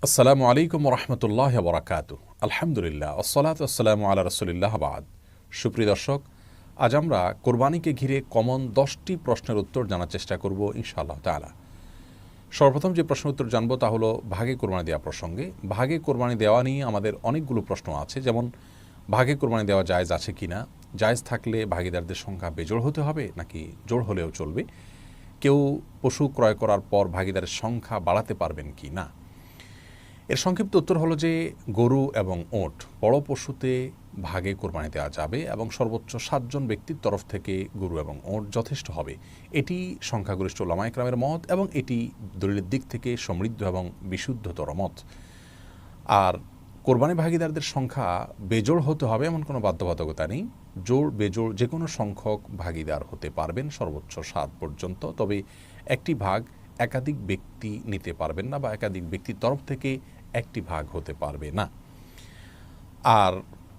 আসসালামু আলাইকুম রহমতুল্লাহ বরাকাত। আলহামদুলিল্লাহ আসসালাতু আসসালামু আলা রাসূলিল্লাহ বাদ। সুপ্রিয় দর্শক, আজ আমরা কোরবানিকে ঘিরে কমন 10টি প্রশ্নের উত্তর জানার চেষ্টা করব ইনশাআল্লাহ তাআলা। সর্বপ্রথম যে প্রশ্নের উত্তর জানবো তা হলো ভাগে কোরবানি দেওয়া প্রসঙ্গে। ভাগে কোরবানি দেওয়া নিয়ে আমাদের অনেকগুলো প্রশ্ন আছে, যেমন ভাগে কোরবানি দেওয়া জায়েজ আছে কিনা, জায়েজ থাকলে ভাগীদারদের সংখ্যা বেজোড় হতে হবে নাকি জোড় হলেও চলবে, কেউ পশু ক্রয় করার পর ভাগীদারের সংখ্যা বাড়াতে পারবেন কি না। এর সংক্ষিপ্ত উত্তর হলো যে গরু এবং ওট বড় পশুতে ভাগে কোরবানি দেওয়া যাবে এবং সর্বোচ্চ 7 জন ব্যক্তির তরফ থেকে গরু এবং ওট যথেষ্ট হবে। এটি সংখ্যাগরিষ্ঠ উলামা ইকরামের মত এবং এটি দলিলের দিক থেকে সমৃদ্ধ এবং বিশুদ্ধতর মত। আর কোরবানি ভাগীদারদের সংখ্যা বেজোড় হতে হবে এমন কোনো বাধ্যবাধকতা নেই। জোড় বেজোড় যে কোনো সংখ্যক ভাগীদার হতে পারবেন, সর্বোচ্চ 7 পর্যন্ত। তবে একটি ভাগ একাধিক ব্যক্তি নিতে পারবেন না বা একাধিক ব্যক্তির তরফ থেকে একটি ভাগ হতে পারবে না। আর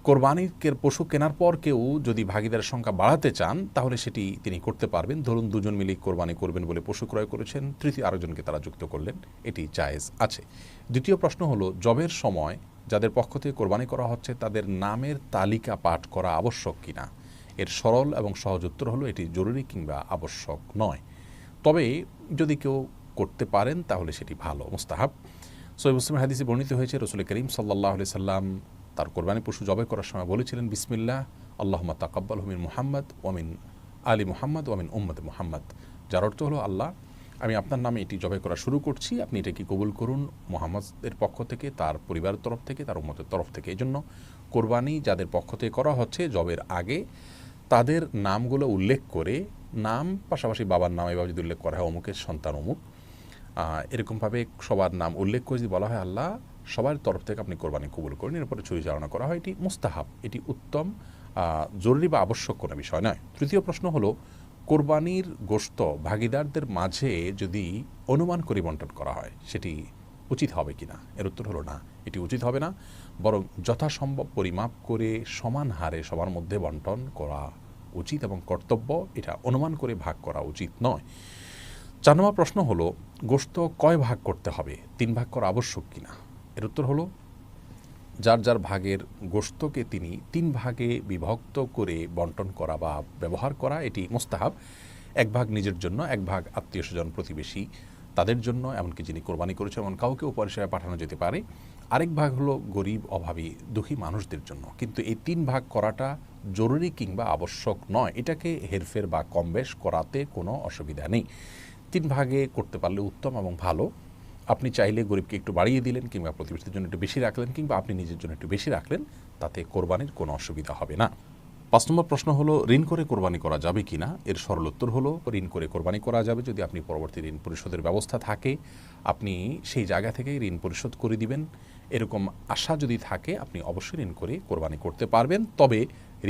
কোরবানির পশু কেনার পর কেউ যদি ভাগীদারের সংখ্যা বাড়াতে চান তাহলে সেটি তিনি করতে পারবেন। ধরুন দুজন মিলে কোরবানি করবেন বলে পশু ক্রয় করেছেন, তৃতীয় আরেকজনকে তারা যুক্ত করলেন, এটি জায়েজ আছে। দ্বিতীয় প্রশ্ন হলো জবের সময় যাদের পক্ষ থেকে কোরবানি করা হচ্ছে তাদের নামের তালিকা পাঠ করা আবশ্যক কিনা। এর সরল এবং সহজ উত্তর হলো এটি জরুরি কিংবা আবশ্যক নয়। তবে যদি কেউ করতে পারেন তাহলে সেটি ভালো, মুস্তাহাব। সহিহ মুসলিমের হাদিসে বর্ণিত হয়েছে রাসূল করিম সাল্লাল্লাহু আলাইহি সাল্লাম তার কোরবানি পশু জবাই করার সময় বলেছিলেন, বিসমিল্লাহ আল্লাহুম্মা তাকাব্বালহু মিন মুহাম্মদ ওয়া মিন আলি মুহাম্মদ ওয়া মিন উম্মতি মুহাম্মদ। যার অর্থ হলো, আল্লাহ আমি আপনার নামে এটি জবাই করা শুরু করছি, আপনি এটাকে কবুল করুন মুহাম্মদের পক্ষ থেকে, তার পরিবারের তরফ থেকে, তার উম্মতের তরফ থেকে। এই জন্য কোরবানি যাদের পক্ষ থেকে করা হচ্ছে জবের আগে তাদের নামগুলো উল্লেখ করে, নাম পাশাপাশি বাবার নাম এভাবে যদি উল্লেখ করা হয় অমুকের সন্তান অমুক, এরকমভাবে সবার নাম উল্লেখ করে যদি বলা হয় আল্লাহ সবার তরফ থেকে আপনি কোরবানি কবুল করুন, এরপরে ছুরি চালনা করা হয়, এটি মুস্তাহাব, এটি উত্তম, জরুরি বা আবশ্যক কোনো বিষয় নয়। তৃতীয় প্রশ্ন হলো কোরবানির গোশত ভাগীদারদের মাঝে যদি অনুমান করে বন্টন করা হয় সেটি উচিত হবে কি না। এর উত্তর হলো না, এটি উচিত হবে না, বরং যথাসম্ভব পরিমাপ করে সমান হারে সবার মধ্যে বন্টন করা উচিত এবং কর্তব্য। এটা অনুমান করে ভাগ করা উচিত নয়। 4 নম্বর প্রশ্ন হলো গোশত কয় ভাগ করতে হবে, 3 ভাগ করা আবশ্যক কিনা। এর উত্তর হলো যার যার ভাগের গোশতকে তিনি 3 ভাগে বিভক্ত করে বন্টন করা বা ব্যবহার করা এটি মুস্তাহাব। 1 ভাগ নিজের জন্য, 1 ভাগ আত্মীয় স্বজন প্রতিবেশী তাদের জন্য, এমনকি যিনি কোরবানি করেছেন এমন কাউকে উপহার পাঠানো যেতে পারে। আরেক ভাগ হলো গরিব অভাবী দুঃখী মানুষদের জন্য। কিন্তু এই 3 ভাগ করাটা জরুরি কিংবা আবশ্যক নয়, এটাকে হেরফের বা কমবেশ করাতে কোনো অসুবিধা নেই। 3 ভাগে করতে পারলে উত্তম এবং ভালো। আপনি চাইলে গরিবকে একটু বাড়িয়ে দিলেন কিংবা প্রতিবেশীদের জন্য একটু বেশি রাখলেন কিংবা আপনি নিজের জন্য একটু বেশি রাখলেন, তাতে কোরবানির কোনো অসুবিধা হবে না। 5 নম্বর প্রশ্ন হলো ঋণ করে কোরবানি করা যাবে কি না। এর সরল উত্তর হলো ঋণ করে কোরবানি করা যাবে যদি আপনি পরবর্তী ঋণ পরিশোধের ব্যবস্থা থাকে, আপনি সেই জায়গা থেকেই ঋণ পরিশোধ করে দিবেন, এরকম আশা যদি থাকে আপনি অবশ্যই ঋণ করে কোরবানি করতে পারবেন। তবে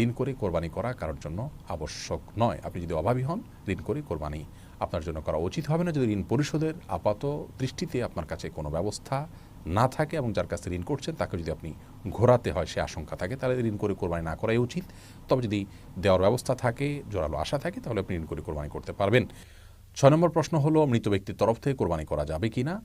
ঋণ করে কোরবানি করা কারোর জন্য আবশ্যক নয়। আপনি যদি অভাবী হন ঋণ করে কোরবানি আপনার জন্য করা উচিত হবে না, যদি ঋণ পরিশোধের আপাত দৃষ্টিতে আপনার কাছে কোনো ব্যবস্থা না থাকে এবং যার কাছে ঋণ করছেন তাকে যদি আপনি ঘোরাতে হয় সে আশঙ্কা থাকে, তাহলে ঋণ করে কোরবানি না করাই উচিত। তবে যদি দেওয়ার ব্যবস্থা থাকে, জোরালো আশা থাকে, তাহলে আপনি ঋণ করে কোরবানি করতে পারবেন। 6 নম্বর প্রশ্ন হলো মৃত ব্যক্তির তরফ থেকে কোরবানি করা যাবে কি না।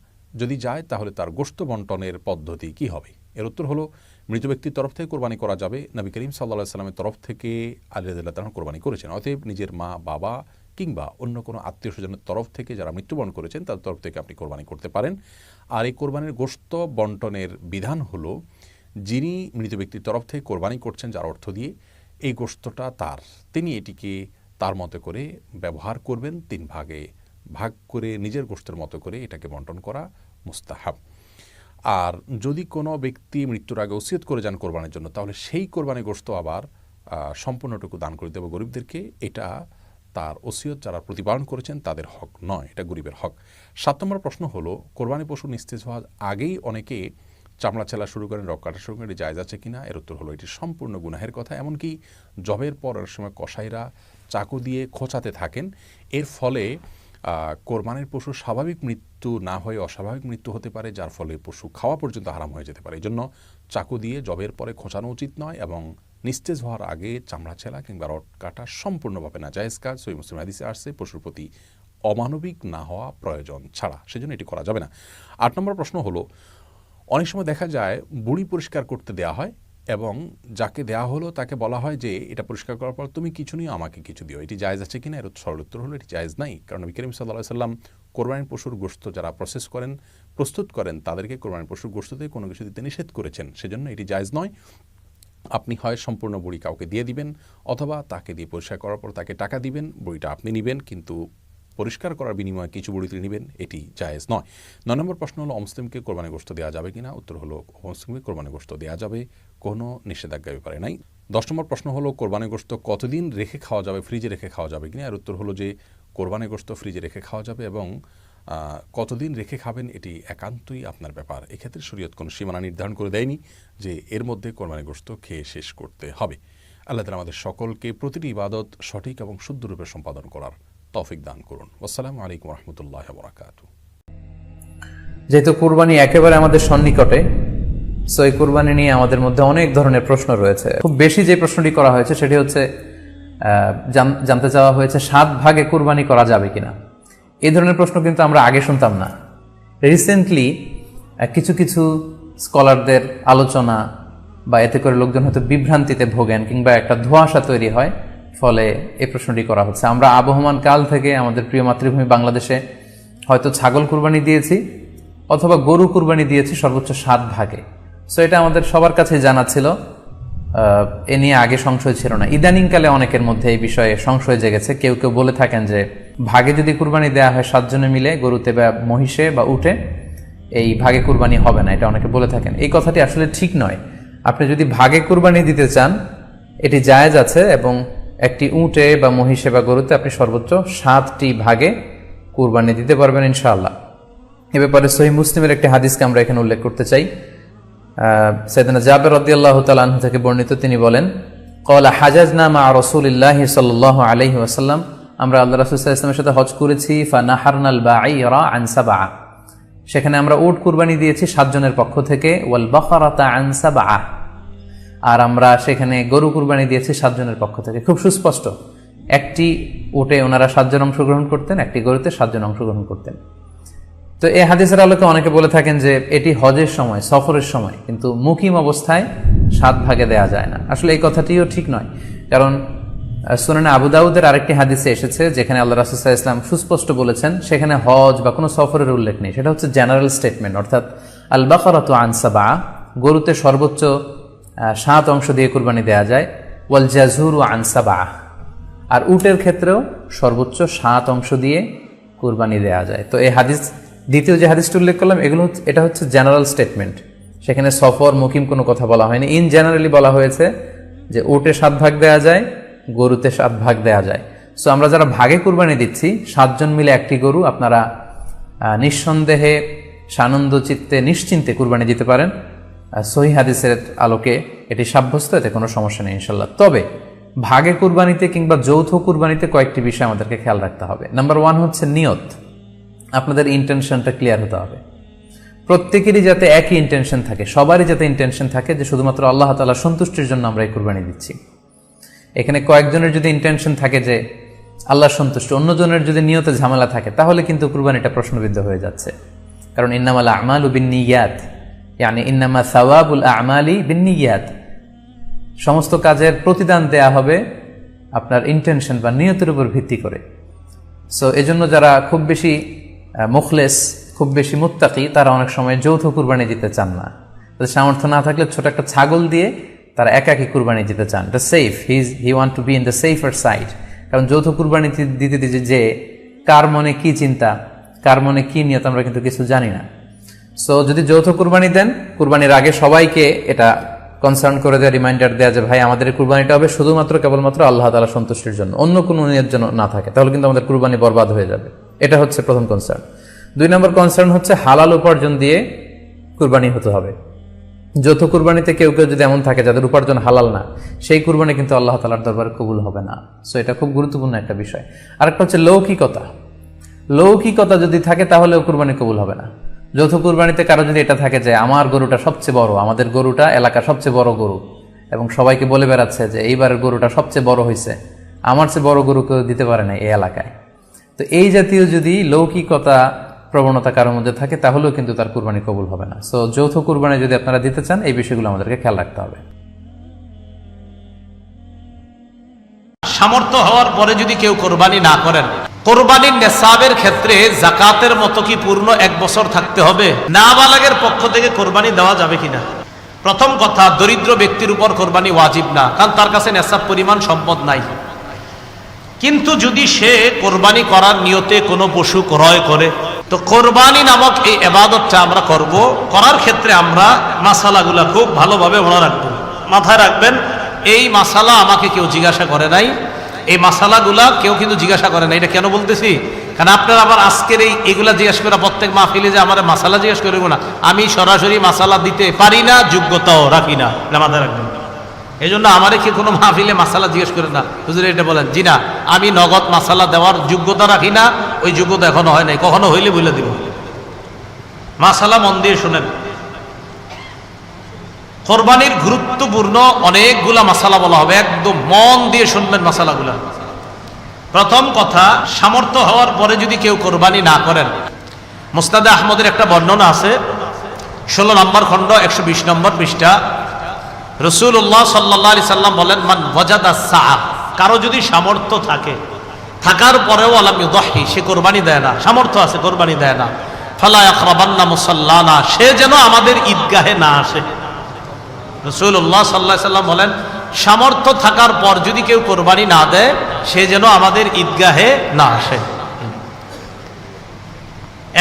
যদি যায় তাহলে তার গোশত বন্টনের পদ্ধতি কি হবে। এর উত্তর হলো মৃত ব্যক্তির তরফ থেকে কোরবানি করা যাবে। নবী করিম সাল্লাল্লাহু আলাইহি সাল্লামের তরফ থেকে আলী রাদিয়াল্লাহু তাআলা কোরবানি করেছেন। অতএব নিজের মা বাবা কিংবা অন্য কোনো আত্মীয় স্বজনের তরফ থেকে যারা মৃত্যুবরণ করেছেন তাদের তরফ থেকে আপনি কোরবানি করতে পারেন। আর এই কোরবানির গোশত বন্টনের বিধান হলো যিনি মৃত ব্যক্তির তরফ থেকে কোরবানি করছেন যার অর্থ দিয়ে এই গোশতটা তার, তিনি এটিকে তার মতো করে ব্যবহার করবেন, 3 ভাগে ভাগ করে নিজের গোশতের মতো করে এটাকে বন্টন করা মুস্তাহাব। আর যদি কোনো ব্যক্তি মৃত্যুর আগে ওসিয়ত করে যান কোরবানির জন্য, তাহলে সেই কোরবানির গোশত আবার সম্পূর্ণটুকু দান করে দেব গরিবদেরকে। এটা তার ওসিয়ত যারা প্রতিপালন করেছেন তাদের হক নয়, এটা গরিবের হক। 7 নম্বর প্রশ্ন হলো কোরবানি পশু নিস্তেজ হওয়ার আগেই অনেকে চামড়া ছেলা শুরু করেন, রক কাটা শুরু করেন, এটি জায়েজ আছে কিনা। এর উত্তর হলো এটি সম্পূর্ণ গুনাহের কথা। এমনকি জবের পর সময় কসাইরা চাকু দিয়ে খোঁচাতে থাকেন, এর ফলে কোরবানির পশু স্বাভাবিক মৃত্যু না হয়ে অস্বাভাবিক মৃত্যু হতে পারে, যার ফলে পশু খাওয়া পর্যন্ত হারাম হয়ে যেতে পারে। এই জন্য চাকু দিয়ে জবের পরে খোঁচানো উচিত নয় এবং নিস্তেজ হওয়ার আগে চামড়া ছেলা কিংবা রড কাটা সম্পূর্ণভাবে না জায়েজ কাজ। সহিহ মুসলিম হাদিসে আসছে পশুর প্রতি অমানবিক না হওয়া প্রয়োজন ছাড়া, সেজন্য এটি করা যাবে না। 8 নম্বর প্রশ্ন হলো অনেক সময় দেখা যায় বুড়ি পরিষ্কার করতে দেয়া হয় এবং যাকে দেয়া হলো তাকে বলা হয় যে এটা পরিষ্কার করার পর তুমি কিছু নিও, আমাকে কিছু দিও। এটি জায়েজ আছে কিনা? এর সরল উত্তর হলো এটি জায়েজ নাই। কারণ নবী করিম সাল্লাল্লাহু আলাইহি সাল্লাম কোরবানির পশুর গোশত যারা প্রস্তুত করেন তাদেরকে কোরবানির পশুর গোশত দিয়ে কোনো কিছু দিতে নিষেধ করেছেন। সেজন্য এটি জায়েজ নয়। আপনি হয় সম্পূর্ণ বড়ি কাউকে দিয়ে দিবেন অথবা তাকে দিয়ে পরিষ্কার করার পর তাকে টাকা দিবেন, বড়িটা আপনি নেবেন, কিন্তু পরিষ্কার করার বিনিময়ে কিছু বড়ি তিনি নেবেন, এটি জায়েজ নয়। 9 নম্বর প্রশ্ন হলো অমুসলিমকে কোরবানি গোশত দেওয়া যাবে কিনা? উত্তর হলো অমুসলিমকে কোরবানি গোশত দেওয়া যাবে, কোনো নিষেধাজ্ঞার ব্যাপারে নাই। 10 নম্বর প্রশ্ন হলো কোরবানি গোশত কতদিন রেখে খাওয়া যাবে, ফ্রিজে রেখে খাওয়া যাবে কিনা? এর উত্তর হলো যে কোরবানি গোশত ফ্রিজে রেখে খাওয়া যাবে এবং কতদিন রেখে খাবেন এটি একান্তই আপনার ব্যাপার। এক্ষেত্রে শরীয়ত কোনো সীমানা নির্ধারণ করে দেয়নি যে এর মধ্যে কোরবানি গোশত খেয়ে শেষ করতে হবে। আল্লাহ তাআলা আমাদের সকলকে প্রতিটি ইবাদত সঠিক এবং শুদ্ধরূপে সম্পাদন করার তৌফিক দান করুন। আসসালামু আলাইকুম ওয়া রাহমাতুল্লাহি ওয়া বারাকাতুহু। যেহেতু কুরবানি একেবারে আমাদের সন্নিকটে, সো এই কুরবানি নিয়ে আমাদের মধ্যে অনেক ধরনের প্রশ্ন রয়েছে। খুব বেশি যে প্রশ্নটি করা হয়েছে সেটি হচ্ছে জানতে চাওয়া হয়েছে 7 ভাগে কুরবানি করা যাবে কিনা। এই ধরনের প্রশ্ন কিন্তু আমরা আগে শুনতাম না। রিসেন্টলি কিছু কিছু স্কলারদের আলোচনা বা এতে করে লোকজন হয়তো বিভ্রান্তিতে ভোগেন কিংবা একটা ধোঁয়াশা তৈরি হয়, ফলে এই প্রশ্নটি করা হচ্ছে। আমরা আবহমান কাল থেকে আমাদের প্রিয় মাতৃভূমি বাংলাদেশে হয়তো ছাগল কুরবানি দিয়েছি অথবা গরু কুরবানি দিয়েছি সর্বোচ্চ 7 ভাগে। সো এটা আমাদের সবার কাছে জানা ছিল, এ নিয়ে আগে সংশয় ছিল না। ইদানিংকালে অনেকের মধ্যে এই বিষয়ে সংশয় জেগেছে। কেউ কেউ বলে থাকেন যে ভাগে যদি কুরবানি দেওয়া হয় 7 জনে মিলে, গরুতে বা মহিষে বা উটে, এই ভাগে কুরবানি হবে না, এটা অনেকে বলে থাকেন। এই কথাটি আসলে ঠিক নয়। আপনি যদি ভাগে কুরবানি দিতে চান এটি জায়েজ আছে, এবং একটি উটে বা মহিষে বা গরুতে আপনি সর্বোচ্চ 7টি ভাগে কুরবানি দিতে পারবেন ইনশাআল্লাহ। এ ব্যাপারে সহিহ মুসলিমের একটি হাদিসকে আমরা এখানে উল্লেখ করতে চাই। সাইয়েদনা জাবের রাদিয়াল্লাহু তাআলা আনহু থেকে বর্ণিত, তিনি বলেন, ক্বালা হাজাজনা মা রাসূলিল্লাহি সাল্লাল্লাহু আলাইহি ওয়াসাল্লাম, আমরা আল্লাহ রাসূল সাল্লাল্লাহু আলাইহি ওয়াসাল্লামের সাথে হজ করেছি। ফানাহারনাল বাঈরা আন সাবআ, সেখানে আমরা উট কুরবানি দিয়েছি 7 জনের পক্ষ থেকে। ওয়াল বাকারাতা আন সাবআ, আর আমরা সেখানে গরু কুরবানি দিয়েছি 7 জনের পক্ষ থেকে। খুব সুস্পষ্ট, একটি উটে ওনারা 7 জন অংশগ্রহণ করতেন, একটি গরুতে 7 জন অংশগ্রহণ করতেন। তো এই হাদিসের আলোকে অনেকে বলে থাকেন যে এটি হজের সময়, সফরের সময়, কিন্তু মুকিম অবস্থায় 7 ভাগে দেয়া যায় না। আসলে এই কথাটিও ঠিক নয়, কারণ সুনানে আবু দাউদের আরেকটি হাদিসে এসেছে যেখানে আল্লাহ রাসূল সাল্লাল্লাহু আলাইহি ওয়াসাল্লাম সুস্পষ্ট বলেছেন, সেখানে হজ বা কোনো সফরের উল্লেখ নেই। সেটা হচ্ছে জেনারেল স্টেটমেন্ট, অর্থাৎ আল বাকারাতু আন সাবআ, গরুতে সর্বোচ্চ 7 অংশ দিয়ে কুরবানি দেয়া যায়। ওয়াল জাযুরু আন সাবআ, আর উটের ক্ষেত্রেও সর্বোচ্চ 7 অংশ দিয়ে কুরবানি দেয়া যায়। তো এই হাদিস, দ্বিতীয় যে হাদিসটি উল্লেখ করলাম, এটা হচ্ছে জেনারেল স্টেটমেন্ট। সেখানে সফর মুকিম কোনো কথা বলা হয়নি। ইন জেনারেলি বলা হয়েছে যে উটে 7 ভাগ দেয়া যায়, গরুতে 7 ভাগ দেয়া যায়। সো আমরা যারা ভাগে কুরবানি দিচ্ছি 7 জন মিলে একটি গরু, আপনারা নিঃসন্দেহে সানন্দ চিত্তে নিশ্চিন্তে কুরবানি দিতে পারেন। সহিহ হাদিসের আলোকে এটি সাব্যস্ত, এতে কোনো সমস্যা নেই ইনশাল্লাহ। তবে ভাগে কুরবানিতে কিংবা যৌথ কুরবানিতে কয়েকটি বিষয় আমাদেরকে খেয়াল রাখতে হবে। নাম্বার 1 হচ্ছে নিয়ত। আপনাদের ইন্টেনশনটা ক্লিয়ার হতে হবে। প্রত্যেকেরই যাতে একই ইন্টেনশন থাকে, সবারই যাতে ইন্টেনশন থাকে যে শুধুমাত্র আল্লাহ তাআলার সন্তুষ্টির জন্য আমরা এই কুরবানি দিচ্ছি। এখানে কয়েকজনের যদি ইন্টেনশন থাকে যে আল্লাহর সন্তুষ্টি, অন্যজনের যদি নিয়তে ঝামেলা থাকে, তাহলে কিন্তু কুরবানিটা প্রশ্নবিদ্ধ হয়ে যাচ্ছে। কারণ ইন্নামাল আমালু বিন্নিয়াত, ইয়ানি ইন্নামা সাওয়াবুল আমালি বিন্নিয়াত, সমস্ত কাজের প্রতিদান দেয়া হবে আপনার ইন্টেনশন বা নিয়তের উপর ভিত্তি করে। সো এজন্য যারা খুব বেশি মুখলেস, খুব বেশি মুত্তাকি, তারা অনেক সময় যৌথ কুরবানি দিতে চান না। তাদের সামর্থ্য না থাকলে ছোট একটা ছাগল দিয়ে তারা একাকি কুরবানি দিতে চান। এটা safe, he want to be in the safer side. কারণ যৌথ কুরবানি দিতে দিতে যে কার মনে কি চিন্তা, কার মনে কি নিয়ত, আমরা কিন্তু কিছু জানি না। সো যদি যৌথ কুরবানি দেন, কুরবানির আগে সবাইকে এটা কনসার্ন করে দেওয়া, রিমাইন্ডার দেওয়া যে ভাই আমাদের কুরবানিটা হবে শুধুমাত্র কেবলমাত্র আল্লাহ তাআলা সন্তুষ্টির জন্য, অন্য কোনো নিয়ত যেন না থাকে, তাহলে কিন্তু আমাদের কুরবানি বরবাদ হয়ে যাবে। এটা হচ্ছে প্রথম কনসার্ন। 2 নম্বর কনসার্ন হচ্ছে হালাল উপার্জন দিয়ে কুরবানি হতে হবে। যৌথ কুরবানিতে কেউ কেউ যদি এমন থাকে যাদের উপার্জন হালাল না, সেই কুরবানি কিন্তু আল্লাহ তাআলার দরবারে কবুল হবে না। সো এটা খুব গুরুত্বপূর্ণ একটা বিষয়। আরেকটা হচ্ছে লৌকিকতা। লৌকিকতা যদি থাকে তাহলেও কুরবানি কবুল হবে না। যৌথ কুরবানিতে কারো যদি এটা থাকে যে আমার গরুটা সবচেয়ে বড়, আমাদের গরুটা এলাকার সবচেয়ে বড় গরু, এবং সবাইকে বলে বেড়াচ্ছে যে এইবারের গরুটা সবচেয়ে বড় হয়েছে, আমার চেয়ে বড় গরু কেউ দিতে পারে না এই এলাকায়। তো এই জাতীয় যদি লৌকিকতা প্রবণতা কারোর মধ্যে থাকে, তাহলেও কিন্তু তার কুরবানি কবুল হবে না। সো যৌথ কুরবানি যদি আপনারা দিতে চান, এই বিষয়গুলো আমাদেরকে খেয়াল রাখতে হবে। সামর্থ্য হওয়ার পরে যদি কেউ কোরবানি না করেন, কোরবানির নেসাবের ক্ষেত্রে জাকাতের মতো কি পূর্ণ 1 বছর থাকতে হবে? নাবালেগের পক্ষ থেকে কোরবানি দেওয়া যাবে কিনা? প্রথম কথা, দরিদ্র ব্যক্তির উপর কোরবানি ওয়াজিব না, কারণ তার কাছে নেসাব পরিমাণ সম্পদ নাই। কিন্তু যদি সে কোরবানি করার নিয়তে কোনো পশু ক্রয় করে, তো কোরবানি নামক এই ইবাদতটা আমরা করব, করার ক্ষেত্রে আমরা মাসালাগুলা খুব ভালোভাবে মনে রাখবো। মাথায় রাখবেন, এই মাসালা আমাকে কেউ জিজ্ঞাসা করে নাই, এই মাসালাগুলা কেউ কিন্তু জিজ্ঞাসা করে নাই। এটা কেন বলতেছি? কারণ আপনারা আবার আজকের এইগুলা জিজ্ঞাসা করা, প্রত্যেক মাহফিলে যে আমার মাসালা জিজ্ঞাসা করবো না, আমি সরাসরি মাসালা দিতে পারি না, যোগ্যতাও রাখি না, মাথায় রাখবেন। এই জন্য আমারে কি কোনো মাহফিলে মাসালা জিজ্ঞেস করে না, হুজুর এটা বলেন, জি না, আমি নগদ মাসালা দেওয়ার যোগ্যতা রাখি না, ওই যোগ্যতা এখনো হয় নাই, কখনো হইলে বলে দিব। মাসালা মন দিয়ে শোনেন। কোরবানির গুরুত্বপূর্ণ অনেকগুলা মাসালা বলা হবে, একদম মন দিয়ে শুনবেন মাসালাগুলা। প্রথম কথা, সামর্থ্য হওয়ার পরে যদি কেউ কোরবানি না করেন, মুসনাদে আহমদের একটা বর্ণনা আছে, 16 নম্বর খণ্ড 120 নম্বর পৃষ্ঠা। রাসূলুল্লাহ সাল্লাল্লাহু আলাইহি সাল্লাম বলেন, মান ওয়াজাদা সাআ, কারো যদি সামর্থ্য থাকে, থাকার পরেও আলাম ইউদাহি, সে কোরবানি দেয় না, সামর্থ্য আছে কোরবানি দেয় না, ফালা ইয়াকরাবান্না মুসাল্লানা, সে যেন আমাদের ঈদগাহে না আসে। রাসূলুল্লাহ সাল্লাল্লাহু আলাইহি সাল্লাম বলেন, সামর্থ্য থাকার পর যদি কেউ কোরবানি না দেয়, সে যেন আমাদের ঈদগাহে না আসে।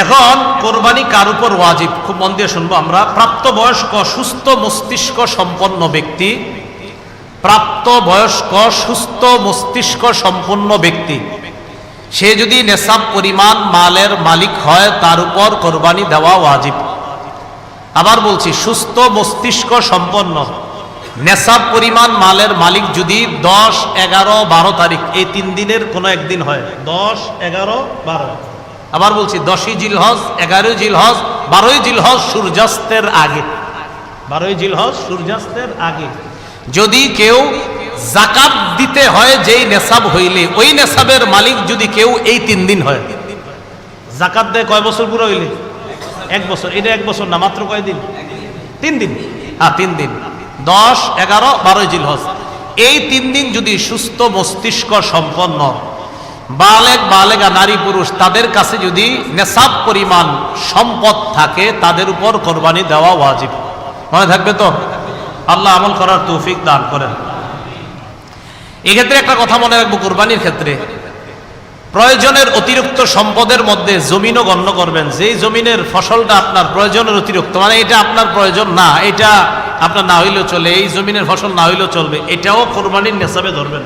এখন কোরবানি কার উপর ওয়াজিব, খুব মন দিয়ে শুনবো আমরা। প্রাপ্তবয়স্ক সুস্থ মস্তিষ্ক সম্পন্ন ব্যক্তি, প্রাপ্তবয়স্ক সুস্থ মস্তিষ্ক সম্পন্ন ব্যক্তি, সে যদি নেসাব পরিমাণ মালের মালিক হয়, তার উপর কোরবানি দেওয়া ওয়াজিব। আবার বলছি, সুস্থ মস্তিষ্ক সম্পন্ন, নেসাব পরিমাণ মালের মালিক যদি 10, 11, 12 তারিখ এই 3 দিনের কোনো একদিন হয়, 10, 11, 12, আবার বলছি 10ই জিলহজ, 11ই জিলহজ, 12ই জিলহজ সূর্যাস্তের আগে, 12ই জিলহজ সূর্যাস্তের আগে যদি কেউ যাকাত দিতে হয়, যেই নেসাব হইলে ওই নেসাবের মালিক যদি কেউ এই 3 দিন হয়, যাকাত দেয় কয় বছর পুরো হইলে? 1 বছর। এটা 1 বছর না, মাত্র কয় দিন? 3 দিন। হ্যাঁ, 3 দিন, 10, 11, 12 জিলহজ, এই 3 দিন যদি সুস্থ মস্তিষ্ক সম্পন্ন বালেগা নারী পুরুষ, তাদের কাছে যদি নেসাব পরিমাণ সম্পদ থাকে, তাদের উপর কোরবানি দেওয়া ওয়াজিব। মনে থাকবে তো? আল্লাহ আমল করার তৌফিক দান করেন। এক্ষেত্রে একটা কথা মনে রাখবো, কোরবানির ক্ষেত্রে প্রয়োজনের অতিরিক্ত সম্পদের মধ্যে জমিনও গণ্য করবেন। যেই জমিনের ফসলটা আপনার প্রয়োজনের অতিরিক্ত, মানে এটা আপনার প্রয়োজন না, এটা আপনার না হইলেও চলে, এই জমিনের ফসল না হইলেও চলবে, এটাও কোরবানির নেসাবে ধরবেন।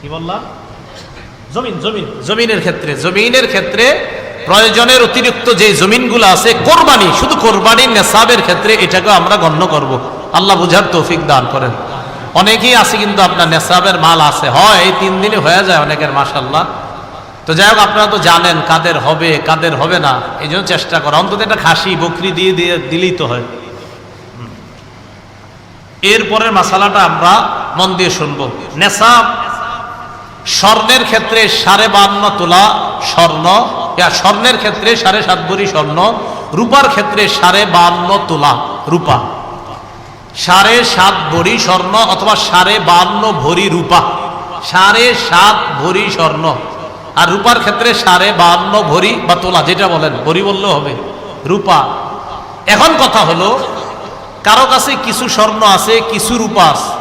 কি বললাম? জমিনের ক্ষেত্রে প্রয়োজনের অতিরিক্ত যে জমিনগুলো আছে, কোরবানি, শুধু কোরবানির নেসাবের ক্ষেত্রে এটাকে আমরা গণ্য করব। আল্লাহ বুঝার তৌফিক দান করেন। অনেকেই আছে কিন্তু আপনার নেসাবের মাল আছে, হয় এই 3 দিনে হয়ে যায় অনেকের, মাশাআল্লাহ। তো যাই হোক, আপনারা তো জানেন কাদের হবে কাদের হবে না, এই জন্য চেষ্টা করা, অন্তত একটা খাসি বকরি দিয়ে দিলেই তো হয়। এরপরের মাসালাটা আমরা মন দিয়ে শুনবো। নেসাব স্বর্ণের ক্ষেত্রে 52.5 তোলা স্বর্ণ, স্বর্ণের ক্ষেত্রে 7.5 ভরি স্বর্ণ, রূপার ক্ষেত্রে 52.5 তোলা রূপা, 7.5 ভরি স্বর্ণ অথবা 52.5 ভরি রূপা, 7.5 ভরি স্বর্ণ, আর রূপার ক্ষেত্রে 52.5 ভরি বা তোলা, যেটা বলেন, ভরি বললেও হবে, রূপা। এখন কথা হলো, কারো কাছে কিছু স্বর্ণ আছে, কিছু রূপা আছে,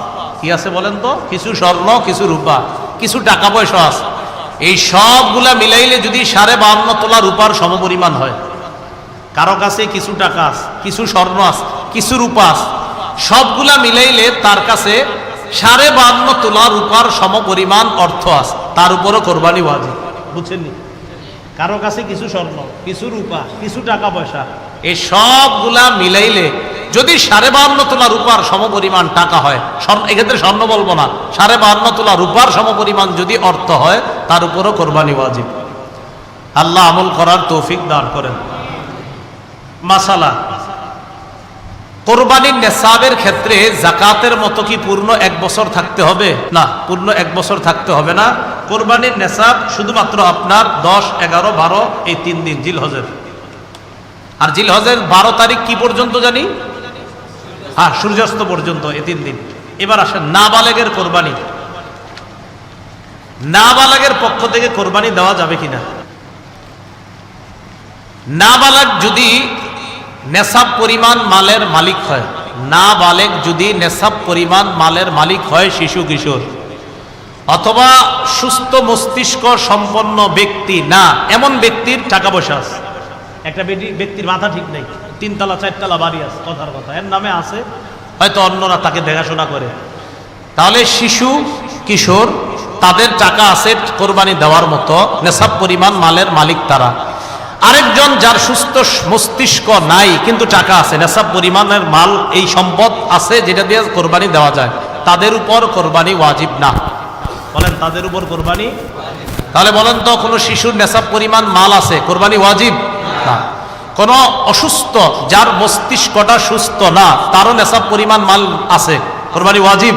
কি আছে বলেন তো? কিছু স্বর্ণ, কিছু রূপা, কিছু টাকা পয়সা আছে, এই সবগুলা মিলাইলে যদি 52.5 তোলা রূপার সমপরিমাণ হয়, কারো কাছে কিছু টাকা আছে, কিছু স্বর্ণ আছে, কিছু রূপা আছে, সবগুলা মিলাইলে তার কাছে 52.5 তোলা রূপার সমপরিমাণ অর্থ আছে, তার উপরও কোরবানি ওয়াজিব। বুঝছেননি? কারো কাছে কিছু স্বর্ণ, কিছু রূপা, কিছু টাকা পয়সা, এই সবগুলা মিলাইলে যদি 52.5 তোলা রূপার সমপরিমাণ টাকা হয়, এক্ষেত্রে স্বর্ণ বলবো না, 52.5 তোলা রূপার সমপরিমাণ যদি অর্থ হয়, তার উপরও কোরবানি ওয়াজিব। আল্লাহ আমল করার তৌফিক দান করেন। মাসালা, কোরবানির নেসাবের ক্ষেত্রে যাকাতের মতো কি পূর্ণ 1 বছর থাকতে হবে? না, পূর্ণ 1 বছর থাকতে হবে না। কোরবানির নেসাব শুধুমাত্র আপনার 10, 11, 12 এই 3 দিন জিলহজের আর জিলহজের 12 তারিখ কি পর্যন্ত জানি? হ্যাঁ, সূর্যাস্ত পর্যন্ত, এই 3 দিন। এবার আসেন নাবালেগের কোরবানি। নাবালেগের পক্ষ থেকে কোরবানি দেওয়া যাবে কিনা? নাবালেগ যদি নেশাব পরিমাণ মালের মালিক হয়, নাবালেগ যদি নেশাব পরিমাণ মালের মালিক হয়, শিশু কিশোর অথবা সুস্থ মস্তিষ্ক সম্পন্ন ব্যক্তি না, এমন ব্যক্তির টাকা পয়সা আছে। একটা ব্যক্তির মাথা ঠিক নেই, 3 তলা 4 তলা বাড়ি আছে, কথার কথা, এর নামে আছে, হয়তো অন্যরা তাকে দেখাশোনা করে, তাহলে শিশু কিশোর তাদের টাকা আছে কোরবানি দেওয়ার মতো, নেশাব পরিমাণ মালের মালিক তারা। আরেকজন যার সুস্থ মস্তিষ্ক নাই কিন্তু টাকা আছে, নেশাব পরিমাণের মাল, এই সম্পদ আছে যেটা দিয়ে কোরবানি দেওয়া যায়, তাদের উপর কোরবানি ওয়াজিব না। বলেন তাদের উপর কোরবানি? তাহলে বলেন তো, কোনো শিশুর নেশাব পরিমাণ মাল আছে, কোরবানি ওয়াজিব না। কোন অসুস্থ যার মস্তিষ্কটা সুস্থ না, তারও নেশাব পরিমাণ মাল আছে, কোরবানি ওয়াজিব।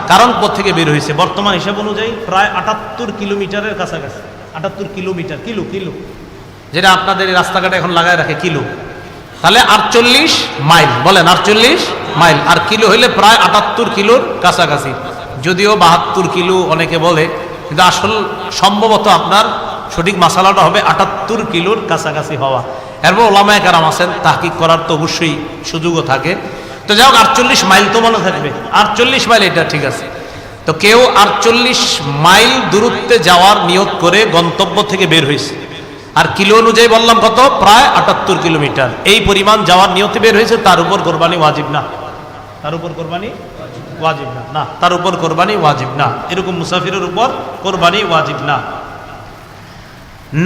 কারণ কোত্থেকে বের হয়েছে? বর্তমান হিসাব অনুযায়ী প্রায় 78 কিলোমিটারের কাছাকাছি। 78 কিলোমিটার, কিলো যেটা আপনাদের এই রাস্তাঘাটে এখন লাগায় রাখে কিলো, তাহলে 48 মাইল। বলেন 48 মাইল, আর কিলো হইলে প্রায় 78 কিলোর কাছাকাছি। যদিও 72 কিলো অনেকে বলে, কিন্তু আসল সম্ভবত আপনার সঠিক মাসালাটা হবে 78 কিলোর কাছাকাছি হওয়া। এরপর ওলামায়ে কেরাম আছেন, তাহকিক করার তো অবশ্যই সুযোগও থাকে। তো যাই হোক, 48 মাইল তো মনে থাকবে, 48 মাইল, এটা ঠিক আছে। তো কেউ 48 মাইল দূরত্বে যাওয়ার নিয়ত করে গন্তব্য থেকে বের হয়েছে, আর কিলো অনুযায়ী বললাম কত? প্রায় 78 কিলোমিটার। এই পরিমাণ যাওয়ার নিয়তে বের হয়েছে, তার উপর কোরবানি ওয়াজিব না। তার উপর কোরবানি ওয়াজিব না, না, তার উপর কোরবানি ওয়াজিব না। এরকম মুসাফিরের উপর কোরবানি ওয়াজিব না।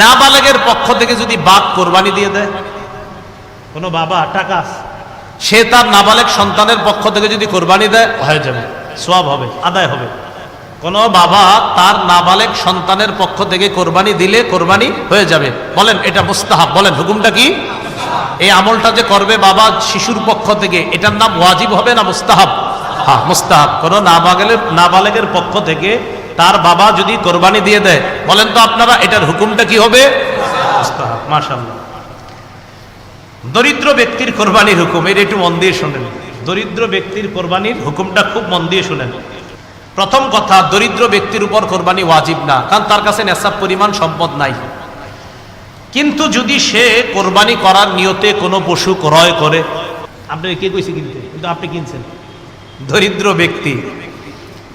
নাবালেগের পক্ষ থেকে যদি বাপ কোরবানি দিয়ে দেয়, কোনো বাবা টাকা আছে, সে তার নাবালেগ সন্তানের পক্ষ থেকে যদি কোরবানি দেয়, হয়ে যাবে, সওয়াব হবে, আদায় হবে। কোন বাবা তার নাবালেগ সন্তানের পক্ষ থেকে কোরবানি দিলে কোরবানি হয়ে যাবে। বলেন এটা মুস্তাহাব। বলেন হুকুমটা কি? এই আমলটা যে করবে বাবা শিশুর পক্ষ থেকে, এটার নাম ওয়াজিব হবে না মুস্তাহাব? হ্যাঁ, মুস্তাহাব। কোন নাবালেগের পক্ষ থেকে তার বাবা যদি কোরবানি দিয়ে দেয়, বলেন তো আপনারা এটার হুকুমটা কি হবে? মুস্তাহাব। মাশাআল্লাহ। দরিদ্র ব্যক্তির কোরবানির হুকুম, এটা একটু মন দিয়ে শুনেন। দরিদ্র ব্যক্তির কোরবানির হুকুমটা খুব মন দিয়ে শুনেন। প্রথম কথা, দরিদ্র ব্যক্তির উপর কোরবানি ওয়াজিব না, কারণ তার কাছে নেশাব পরিমাণ সম্পদ নাই। কিন্তু যদি সে কোরবানি করার নিয়তে কোনো পশু ক্রয় করে, আপনি কে কইছে কিনতে, কিন্তু আপনি কিনছেন, দরিদ্র ব্যক্তি,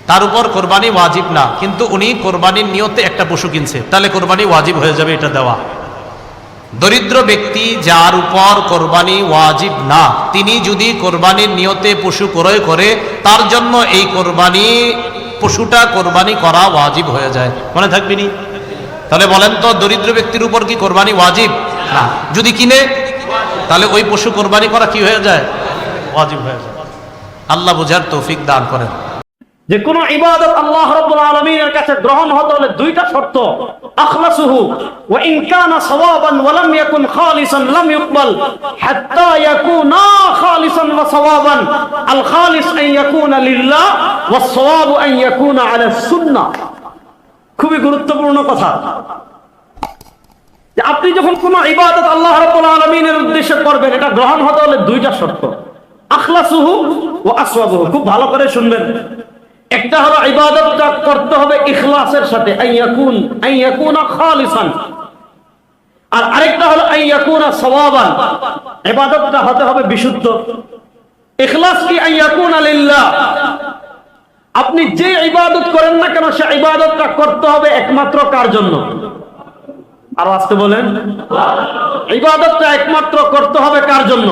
তার উপর কোরবানি ওয়াজিব না, কিন্তু উনি কোরবানির নিয়তে একটা পশু কিনছে, তাহলে কোরবানি ওয়াজিব হয়ে যাবে এটা দেওয়া। দরিদ্র ব্যক্তি যার উপর কোরবানি ওয়াজিব না, তিনি যদি কোরবানির নিয়তে পশু ক্রয় করে, তার জন্য এই কোরবানি পশুটা কোরবানি করা ওয়াজিব হয়ে যায়। মনে থাকবেনি? তাহলে বলেন তো, দরিদ্র ব্যক্তির উপর কি কোরবানি ওয়াজিব না? যদি কিনে, তাহলে ওই পশু কোরবানি করা কি হয়ে যায়? ওয়াজিব হয়ে যায়। আল্লাহ বুঝার তৌফিক দান করেন। যে কোন ইবাদত আল্লাহ রাব্বুল আলামিনের কাছে গ্রহণ হতে হলে দুইটা শর্ত, আখলাসুহু ওয়া ইন কানা সাওয়াবান ওয়া লাম ইয়াকুন খালিসান লাম ইউকবাল হাত্তা ইয়াকুনা খালিসান ওয়া সাওয়াবান। আল খালিস আন ইয়াকুনা লিল্লাহ ওয়াস সাওয়াবু আন ইয়াকুনা আলা সুন্নাহ। খুবই গুরুত্বপূর্ণ কথা, যে আপনি যখন কোন ইবাদত আল্লাহ রাব্বুল আলামিনের উদ্দেশ্যে করবেন, এটা গ্রহণ হতে হলে দুইটা শর্ত, আখলাসুহু ওয়া আসওয়াবুহু। খুব ভালো করে শুনবেন। একটা হলো ইবাদতটা করতে হবে ইখলাসের সাথে, আইয়াকুনা খালিসান, আর আরেকটা হলো আইয়াকুনা সাওয়াবান, ইবাদতটা হতে হবে বিশুদ্ধ। ইখলাস কি? আইয়াকুনা লিল্লাহ। আপনি যে ইবাদত করেন না কেন, সে ইবাদতটা করতে হবে একমাত্র কার জন্য? আর আসতে বলেন, ইবাদতটা একমাত্র করতে হবে কার জন্য?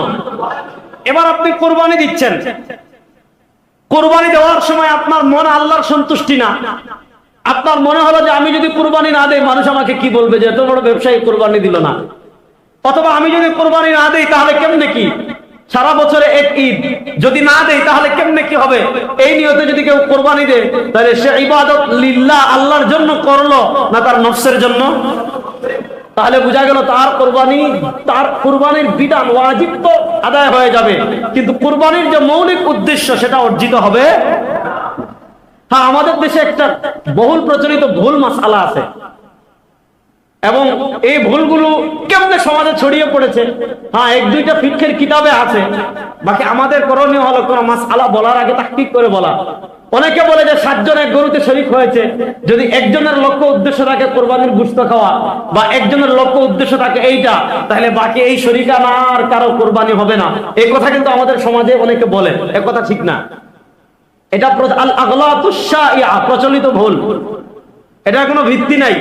এবার আপনি কোরবানি দিচ্ছেন, কোরবানি দেওয়ার সময় আপনার মনে আল্লাহর সন্তুষ্টি না, আপনার মনে হলো যে আমি যদি কোরবানি না দেই মানুষ আমাকে কি বলবে, যে এত বড় ব্যবসায়ী কোরবানি দিল না, অথবা আমি যদি কোরবানি না দেই তাহলে কেমনে কি, সারা বছরে এক ঈদ যদি না দেই তাহলে কেমনে কি হবে, এই নিয়তে যদি কেউ কোরবানি দেয়, তাহলে সে ইবাদত লিল্লাহ আল্লাহর জন্য করলো না তার নফসের জন্য? তাহলে বোঝা গেল তার কুরবানির বিধান ওয়াজিব তো আদায় হয়ে যাবে, কিন্তু কুরবানির যে মৌলিক উদ্দেশ্য সেটা অর্জিত হবে। হ্যাঁ, আমাদের দেশে একটা বহুল প্রচলিত ভুল মাসআলা আছে। এবং এই ভুলগুলো কেমনে সমাজে ছড়িয়ে পড়েছে। হ্যাঁ, এক দুইটা ফিকহের কিতাবে আছে, বাকি আমাদের করণীয় হলো কোন মাসআলা বলার আগে তাহকিক করে বলা। অনেকে বলে যে 7 জন এক গরুতে শরীক হয়েছে, যদি একজনের লক্ষ্য উদ্দেশ্য থাকে কোরবানির গোশত খাওয়া বা একজনের লক্ষ্য উদ্দেশ্য থাকে এইটা, তাহলে বাকি এই শরীকানা আর কারো কোরবানি হবে না। এই কথা কিন্তু আমাদের সমাজে অনেকে বলে, এ কথা ঠিক না। এটা আল আগলাতুশ শাইআ, প্রচলিত ভুল, এটার কোনো ভিত্তি নাই।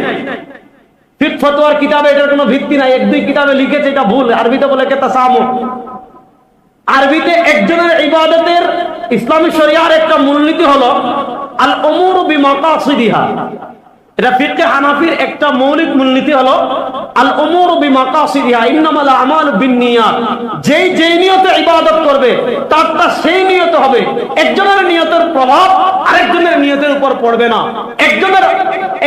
ফিকহ ফতোয়ার কিতাবে এটার কোনো ভিত্তি নাই। এক দুই কিতাবে লিখেছে এটা ভুল। আরবিতে বলে কে তাসামু। আরবিতে একজনের ইবাদতের ইসলামী শরিয়ার একটা মূলনীতি হলো আল উমুরু বিমাকাসিদিহা। এটা ফিকহে হানাফির একটা মৌলিক মূলনীতি হলো আল উমুরু বিমাকাসিদিহা ইন্নামাল আমালু বিন্নিয়াত। যেই নিয়তে ইবাদত করবে তারটা সেই নিয়ত হবে। একজনের নিয়তের প্রভাব আরেকজনের নিয়তের উপর পড়বে না।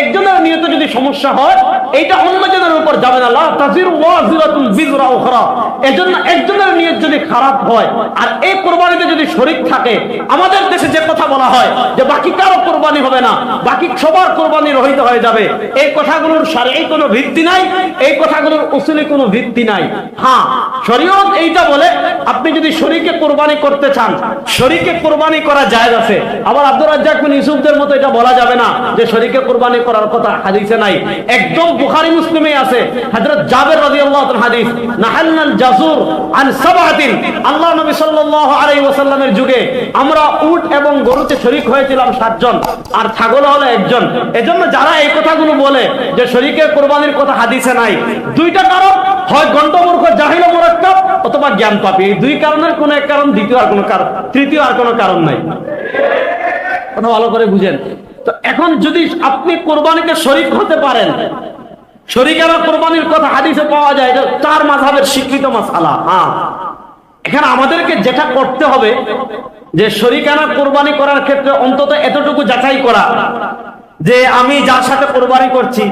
একজনের নিয়তে যদি সমস্যা হয়, এইটা অন্যজনের উপর যাবে না। লা তাজিরু ওয়াজিরাতুন বিজরা উখরা। এজন্য একজনের নিয়ত যদি খারাপ হয় আর এই কুরবানিতে যদি শরীক থাকে, আমাদের দেশে যে কথা বলা হয় যে বাকি কারো কুরবানি হবে না, বাকি সবার কুরবানি রহিত হয়ে যাবে, এই কথাগুলোর শারঈ কোনো ভিত্তি নাই, এই কথাগুলোর উসুলি কোনো ভিত্তি নাই। হ্যাঁ, শরীয়ত এইটা বলে আপনি যদি শরীকে কুরবানি করতে চান, শরীকে কুরবানি করা জায়েজ আছে। আবার আব্দুর রাজ্জাক বিন ইউসুফদের মতো এটা বলা যাবে না যে শরীকে কুরবানি করার কথা হাদিসে নাই। একদম বুখারী মুসলিমে আছে হযরত জাবের রাদিয়াল্লাহু তাআলা হাদিস, নাহালনাল জাযুর আন সাবআতিন। আল্লাহ নবী সাল্লাল্লাহু আলাইহি ওয়াসাল্লামের যুগে আমরা উট এবং গরুতে শরীক হয়েছিলাম 7 জন, আর ছাগল হলো 1 জন। এজন্য যারা এই কথাগুলো বলে যে শরীকে কুরবানির কথা হাদিসে নাই, দুইটা কারণ, হয় গন্ডমূর্খ জাহিল ও মুরাক্কাব অথবা জ্ঞান পাপী। এই দুই কারণের কোন এক কারণ, দ্বিতীয় আর কোন কারণ, তৃতীয় আর কোন কারণ নাই। কথা ভালো করে বুঝেন। তো এখন যদি আপনি কুরবানিতে শরীক হতে পারেন, শরীকানা কুরবানির কথা হাদিসে পাওয়া যায়, এটা 4 মাযহাবের স্বীকৃত মাসআলা। হ্যাঁ, এখানে আমাদেরকে যেটা করতে হবে যে শরীকানা কুরবানি করার ক্ষেত্রে অন্তত এতটুকু যাচাই করা যে আমি যার সাথে কুরবানি করছি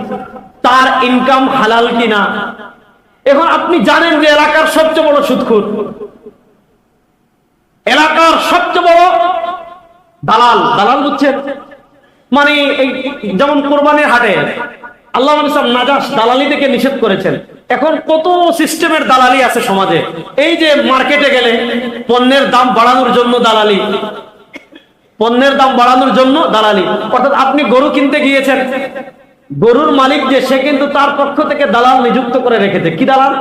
তার ইনকাম হালাল কিনা। এখন আপনি জানেন যে এলাকার সবচেয়ে বড় সুদখোর, এলাকার সবচেয়ে বড় দালাল বুঝছেন, মানে এই যেমন কোরবানির হাটে আল্লাহ নবী সাল্লাল্লাহু আলাইহি ওয়াসাল্লাম নাজাশ দালালি থেকে নিষেধ করেছেন। এখন কত সিস্টেমের দালালি আছে সমাজে। এই যে মার্কেটে গেলে পণ্যের দাম বাড়ানোর জন্য দালালি, পণ্যের দাম বাড়ানোর জন্য দালালি। অর্থাৎ আপনি গরু কিনতে গিয়েছেন, গরুর মালিক যে সে কিন্তু তার পক্ষ থেকে দালাল নিযুক্ত করে রেখেছে। কি দালাল?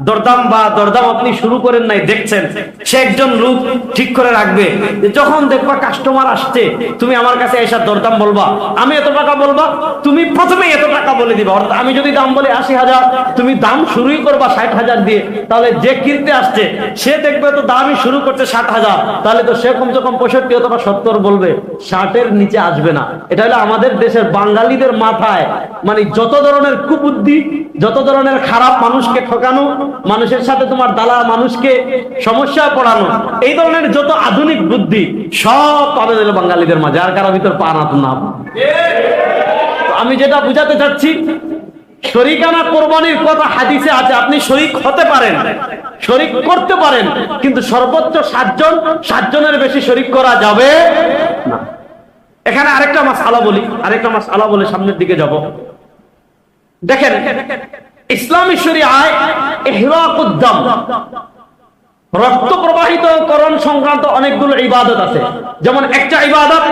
দরদাম আপনি শুরু করেন নাই, দেখছেন সে একজন লোক ঠিক করে রাখবে যে যখন দেখবা কাস্টমার আসছে তুমি আমার কাছে এসে দরদাম বলবা, আমি এত টাকা বলবা, তুমি প্রথমে এত টাকা বলে দিবা। অর্থাৎ আমি যদি দাম বলি 80,000, তুমি দাম শুরুই করবা 60,000 দিয়ে, তাহলে যে কিনতে আসছে সে দেখবে তো দামই শুরু করছে 60,000, তাহলে তো সে কমসে কম 65 অথবা 70 বলবে, 60-এর নিচে আসবে না। এটা হলো আমাদের দেশের বাঙালিদের মাথায় মানে যত ধরনের কুবুদ্ধি, যত ধরনের খারাপ, মানুষকে ঠকানো, মানুষের সাথে তোমার দালাল, মানুষকে সমস্যায় পড়ানো, এই ধরনের যত আধুনিক বুদ্ধি সব পাবে বাঙালিদের মাঝে, আর কারো ভিতর পা না। আমি যেটা বুঝাতে চাচ্ছি, শরীকানা কোরবানির কথা হাদিসে আছে। আপনি শরীক হতে পারেন, শরীক করতে পারেন, কিন্তু সর্বোচ্চ 7 জনের বেশি শরীক করা যাবে না। এখানে আরেকটা মাসআলা বলে সামনের দিকে যাব। দেখেন, ইসলামী শরীআয় ইহরাকুদ দাম, রক্ত প্রবাহিতকরণ সংক্রান্ত অনেকগুলো ইবাদত আছে। যেমন একটা ইবাদত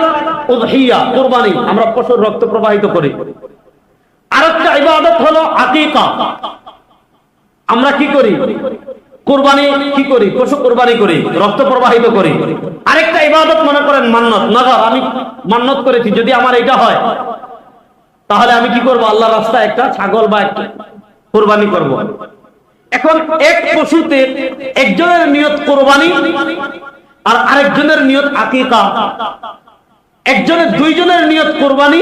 উযহিয়া, কুরবানি, আমরা পশুর রক্ত প্রবাহিত করি। আরেকটা ইবাদত হলো আকিকা, আমরা কি করি? কুরবানি কি করি? পশু কুরবানি করি, রক্ত প্রবাহিত করি। আরেকটা ইবাদত মনে করেন মান্নত, নজর, আমি মান্নত করেছি যদি আমার এটা হয় তাহলে আমি কি করব? আল্লাহর রাস্তায় একটা ছাগল বা একটা কুরবানি করব। এখন এক পশুতে একজনের নিয়ত কুরবানি আর আরেকজনের নিয়ত আকিকা, দুইজনের নিয়ত কুরবানি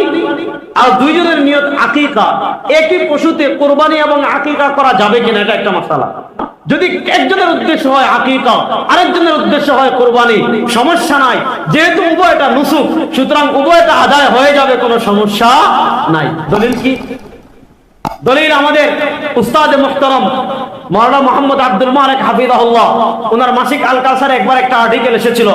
আর দুইজনের নিয়ত আকিকা। একই পশুতে কুরবানি এবং আকিকা করা যাবে কিনা, এটা একটা মাসআলা। যদি একজনের উদ্দেশ্য হয় আকিকা, আরেকজনের উদ্দেশ্য হয় কুরবানি, সমস্যা নাই, যেহেতু উভয়টা নুসুক, সুতরাং উভয়টা আদায় হয়ে যাবে, কোনো সমস্যা নাই। দলিল কি? দলিল আমাদের উস্তাদ মুহতারাম মাওলানা মোহাম্মদ আব্দুল মালিক হাফিজাহুল্লাহ, ওনার মাসিক আল কাউসারে একবার একটা আর্টিকেল এসেছিল,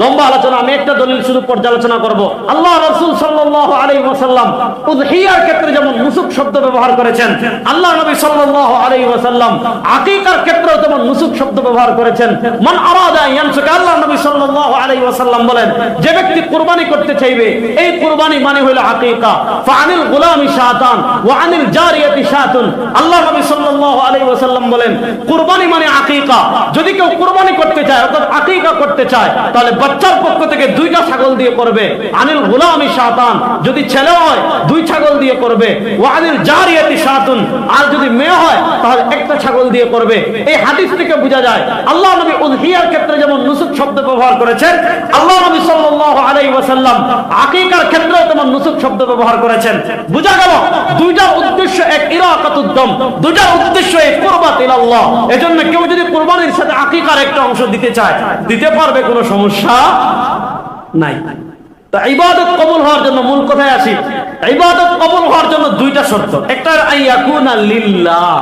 লম্বা আলোচনা, আমি একটা দলিল শুধু পর্যালোচনা করব। আল্লাহ রাসূল সাল্লাল্লাহু আলাইহি ওয়াসাল্লাম উযহিয়ার ক্ষেত্রে যেমন নুসুক শব্দ ব্যবহার করেছেন, আল্লাহ নবী সাল্লাল্লাহু আলাইহি ওয়াসাল্লাম আকীকার ক্ষেত্রেও যেমন নুসুক শব্দ ব্যবহার করেছেন। মান আরাদা ইয়ানসুকা, আল্লাহ নবী সাল্লাল্লাহু আলাইহি ওয়াসাল্লাম বলেন, যে ব্যক্তি কুরবানি করতে চাইবে, এই কুরবানি মানে হলো আকীকা। ফাআনিল গুলামি শাতান ওয়া আনিল জারিয়াতি শাতুন, আল্লাহ নবী সাল্লাল্লাহু আলাইহি ওয়াসাল্লাম বলেন কুরবানি মানে আকীকা। যদি কেউ কুরবানি করতে চায় অর্থাৎ আকীকা করতে চায়, তাহলে বাচ্চার পক্ষ থেকে 2টা ছাগল দিয়ে করবে। আনিল গুলামি শাতান, যদি ছেলে হয় 2 ছাগল দিয়ে করবে। ওয়া আনিল জারিয়াতি শাতুন, আর যদি মেয়ে হয় তাহলে একটা ছাগল দিয়ে করবে। এই হাদিস থেকে বোঝা যায় আল্লাহ নবী উযহিয়ার ক্ষেত্রে যেমন নুসুক শব্দ ব্যবহার করেছেন, আল্লাহ নবী সাল্লাল্লাহু আলাইহি ওয়াসাল্লাম আকীকার ক্ষেত্রেও তেমন নুসুক শব্দ ব্যবহার করেছেন। বোঝা গেল 2টার উদ্দেশ্য এক, ইরাকাতুদ্দম, 2টার উদ্দেশ্য এক, কুরবাত ইলাল্লাহ। এজন্য কেউ যদি কুরবানির সাথে আকীকার একটা অংশ দিতে চায়, দিতে পারবে, কোনো সমস্যা নাই। তা ইবাদত কবুল হওয়ার জন্য, মূল কথায় আসি, ইবাদত কবুল হওয়ার জন্য 2টা শর্ত। একটা আইয়াকুনা লিল্লাহ,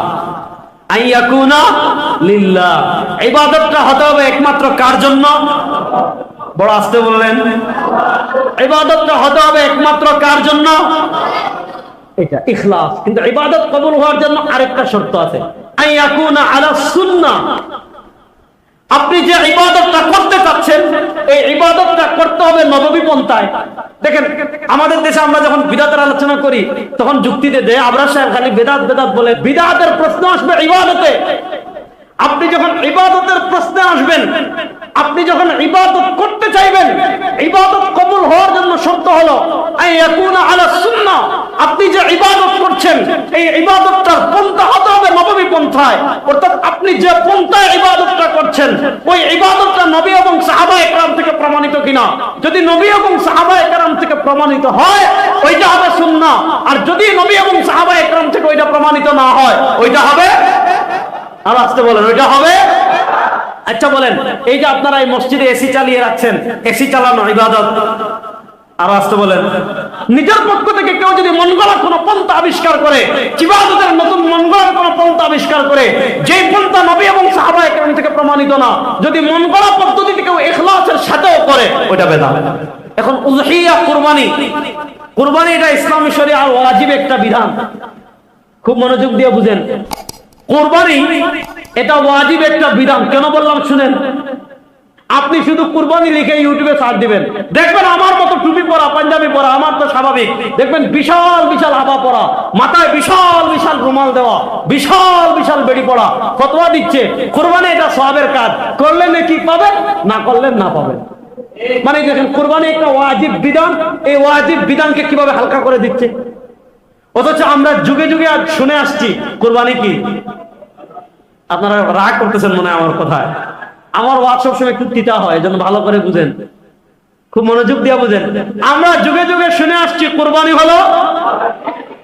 আইয়াকুনা লিল্লাহ, ইবাদতটা হতে হবে একমাত্র কার জন্য? বড় আস্তে বললেন, ইবাদতটা হতে হবে একমাত্র কার জন্য? এটা ইখলাস। কিন্তু ইবাদত কবুল হওয়ার জন্য আরেকটা শর্ত আছে, আইয়াকুনা আলা সুন্নাহ। আপনি যে ইবাদতটা করতে চাচ্ছেন, এই ইবাদতটা করতে হবে নববী পন্থায়। দেখেন আমাদের দেশে আমরা যখন বিদআতের আলোচনা করি তখন যুক্তিতে দেয় আবরার সাহেব খালি বেদাত বেদাত বলে। বিদআতের প্রশ্ন আসবে ইবাদতে। আপনি যখন ইবাদতের প্রশ্নে আসবেন, আপনি যখন ইবাদত করতে চাইবেন, ইবাদত কবুল হওয়ার জন্য শর্ত হলো আইয়াকুনা আলা সুন্নাহ। আপনি যে ইবাদত করছেন, এই ইবাদতটার পন্থা হতে হবে নববী পন্থায়। অর্থাৎ আপনি যে পন্থায় ইবাদতটা করছেন, ওই ইবাদতটা নবী এবং সাহাবায়ে কেরাম থেকে প্রমাণিত কিনা। যদি নবী এবং সাহাবায়ে কেরাম থেকে প্রমাণিত হয়, ওইটা হবে সুন্নাহ। আর যদি নবী এবং সাহাবায়ে কেরাম থেকে ওইটা প্রমাণিত না হয়, ওইটা হবে, আর আসতে বলেন, ওইটা হবে। আচ্ছা বলেন, এই যে আপনারা এই মসজিদে এসি চালিয়ে রাখছেন, এসি চালানো ইবাদত? আর আসতে বলেন, নিজের পক্ষ থেকে কেউ যদি মন গড়া কোনো পন্থা আবিষ্কার করে, ইবাদতের নতুন মন গড়া কোনো পন্থা আবিষ্কার করে, যে পন্থা নবী এবং সাহাবায়ে কেরাম থেকে প্রমাণিত না, যদি মন গড়া পদ্ধতিতে কেউ ইখলাসের সাথেও করে, ওইটা বেদাত। এখন উযহিয়া কুরবানি, কুরবানি এটা ইসলামী শরীয়তের ওয়াজিব একটা বিধান। খুব মনোযোগ দিয়ে বুঝেন, কুরবানি এটা ওয়াজিব একটা বিধান। কেন বললাম শুনেন। আপনি শুধু কুরবানি লিখে ইউটিউবে সার্চ দিবেন, দেখবেন আমার মতো টুপি পরা, পাঞ্জাবি পরা, আমার তো স্বাভাবিক, দেখবেন বিশাল বিশাল আবা পরা, মাথায় বিশাল বিশাল রুমাল দেওয়া, বিশাল বিশাল বেড়ি পড়া, ফতোয়া দিচ্ছে কুরবানি এটা সওয়াবের কাজ, করলে নাকি পাবেন, না করলে না পাবেন। মানে দেখেন কুরবানি একটা ওয়াজিব বিধান, এই ওয়াজিব বিধানকে কিভাবে হালকা করে দিচ্ছে। অথচ আমরা যুগে যুগে আজ শুনে আসছি কুরবানি কি। আপনারা রাগ করতেছেন মনে হয় আমার কথায়। আমার ওয়াজ সবসময় একটু তিতা হয়, এজন্য ভালো করে বুঝেন, খুব মনোযোগ দিয়ে বুঝেন। আমরা যুগে যুগে শুনে আসছি কুরবানি হলো,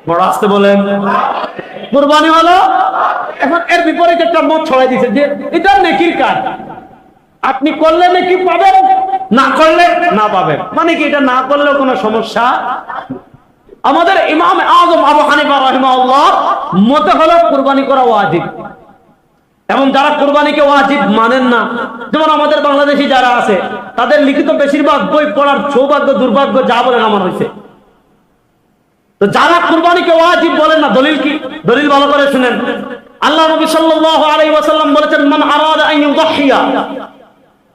বড় আসতে বলেন, কুরবানি হলো। এখন এর বিপরীতে একটা মত ছড়াই দিচ্ছে যে এটা নেকির কাজ, আপনি করলে নেকি পাবেন, না করলে না পাবেন। মানে কি, এটা না করলেও কোনো সমস্যা। আমাদের ইমাম আযম আবু হানিফা রাহিমাহুল্লাহ মতে হলো কুরবানি করা ওয়াজিব। এবং যারা কুরবানিকে ওয়াজিব মানেন না, যেমন আমাদের বাংলাদেশি যারা আছে, তাদের লিখিত বেশিরভাগ বই পড়ার সৌভাগ্য দুর্ভাগ্য যা বলেন আমার হয়েছে। তো যারা কুরবানিকে ওয়াজিব বলেন না, দলিল কি? দলিল ভালো করে শুনেন। আল্লাহ নবী সাল্লাল্লাহু আলাইহি ওয়াসাল্লাম বলেছেন, মান আরাদা আন ইউযহিয়া,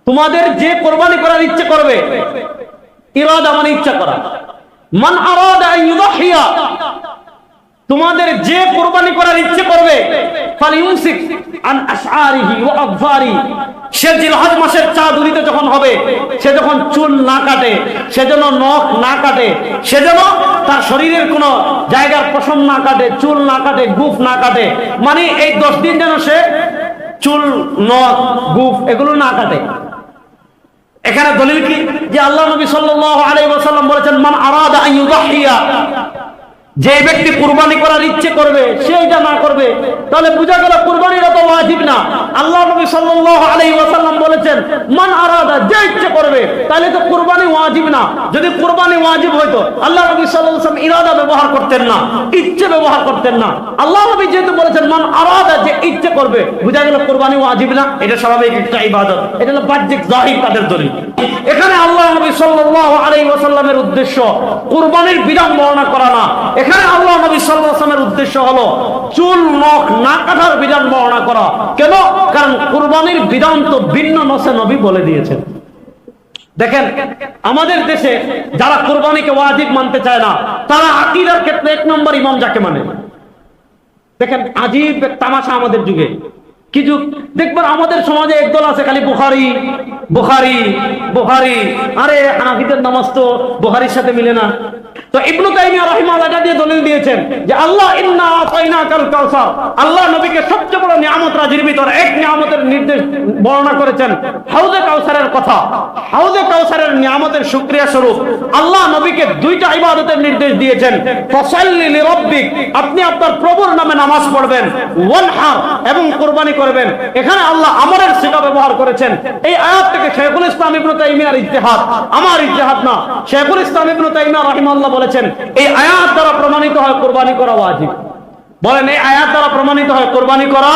তোমাদের যে কুরবানি করার ইচ্ছে করবে, ইরাদা মানে ইচ্ছা করা, মান আরাদা আন ইউযহিয়া, তোমাদের যে কুরবানি করার ইচ্ছে করবে, ফালিউমসিক আন আশআরিহি ওয়া আযফারি, সে জিলহজ মাসের চাঁদ উদিত যখন হবে, সে যখন চুল না কাটে, সে যেন নখ না কাটে, সে যেন তার শরীরের কোন জায়গার পশম না কাটে, চুল না কাটে, গুফ না কাটে। মানে এই 10 দিন যেন সে চুল, নখ, গুফ এগুলো না কাটে। এখানে দলিল কি? যে আল্লাহ নবী সাল্লাল্লাহু আলাইহি ওয়াসাল্লাম বলেছেন, মান আরাদা আন ইউযহিয়া, যে ব্যক্তি কুরবানি করার ইচ্ছে করবে সে এটা না করবে, তাহলে বোঝা গেল কুরবানিটা তো ওয়াজিব না। আল্লাহ নবী সাল্লাল্লাহু আলাইহি ওয়াসাল্লাম বলেছেন মান আরাদা, যে ইচ্ছে করবে, তাহলে তো কুরবানি ওয়াজিব না। যদি কুরবানি ওয়াজিব হইতো আল্লাহ নবী সাল্লাল্লাহু আলাইহি ওয়াসাল্লাম ইরাদা ব্যবহার করতেন না, ইচ্ছে ব্যবহার করতেন না। আল্লাহ নবী যেহেতু বলেছেন মান আরাদা, যে ইচ্ছে করবে, বুঝা গেল কুরবানি ওয়াজিব না, এটা স্বাভাবিক একটা ইবাদত। এটা হলো বাহ্যিক জাহির তাদের দলিল। এখানে আল্লাহ নবী সাল্লাল্লাহু আলাইহি ওয়াসাল্লামের উদ্দেশ্য কুরবানির বিধান বর্ণনা করা না। এখানে আল্লাহ নবী সাল্লাল্লাহু আলাইহি ওয়াসাল্লামের উদ্দেশ্য হলো চুল নখ না কাটার বিধান বর্ণনা করা। কেন? কারণ কুরবানির বিধান তো ভিন্ন নসে নবী বলে দিয়েছেন। দেখেন আমাদের দেশে যারা কুরবানিকে ওয়াজিব মানতে চায় না, তারা আকীদার ক্ষেত্রে এক নম্বর ইমাম যাকে মানে। দেখেন আজীব এক তামাশা আমাদের যুগে, কি যুগ দেখবেন আমাদের সমাজে একদল আছে খালি বুখারী বুখারী বুখারী। আরে হানাফিদের নামাজ তো বুখারীর সাথে মিলে না। তো ইবনে তাইমিয়া রাহিমাহুল্লাহ এটা দিয়ে দলিল দিয়েছেন যে আল্লাহ ইন্না আতাইনাকাল কাউসার, আল্লাহ নবীকে সবচেয়ে বড় নিয়ামত রাজির ভিতর এক নিয়ামতের নির্দেশ বর্ণনা করেছেন, হাউজে কাউসারের কথা। হাউজে কাউসারের নিয়ামতের শুকরিয়া স্বরূপ আল্লাহ নবীকে দুইটা ইবাদতের নির্দেশ দিয়েছেন। ফাসাল্লি লিরাব্বিক, আপনি আপনার প্রভুর নামে নামাজ পড়বেন, ওয়ানহার, এবং কুরবানি করবেন। এখানে আল্লাহ আমরের সিগা ব্যবহার করেছেন। এই আয়াত থেকে শাইখুল ইসলাম ইবনে তাইমিয়ার ইজতিহাদ, আমার ইজতিহাদ না। শাইখুল ইসলাম ইবনে তাইমিয়া রাহিমাহুল্লাহ বলেছেন এই আয়াত দ্বারা প্রমাণিত হয় কুরবানি করা ওয়াজিব। বলেন এই আয়াত দ্বারা প্রমাণিত হয় কুরবানি করা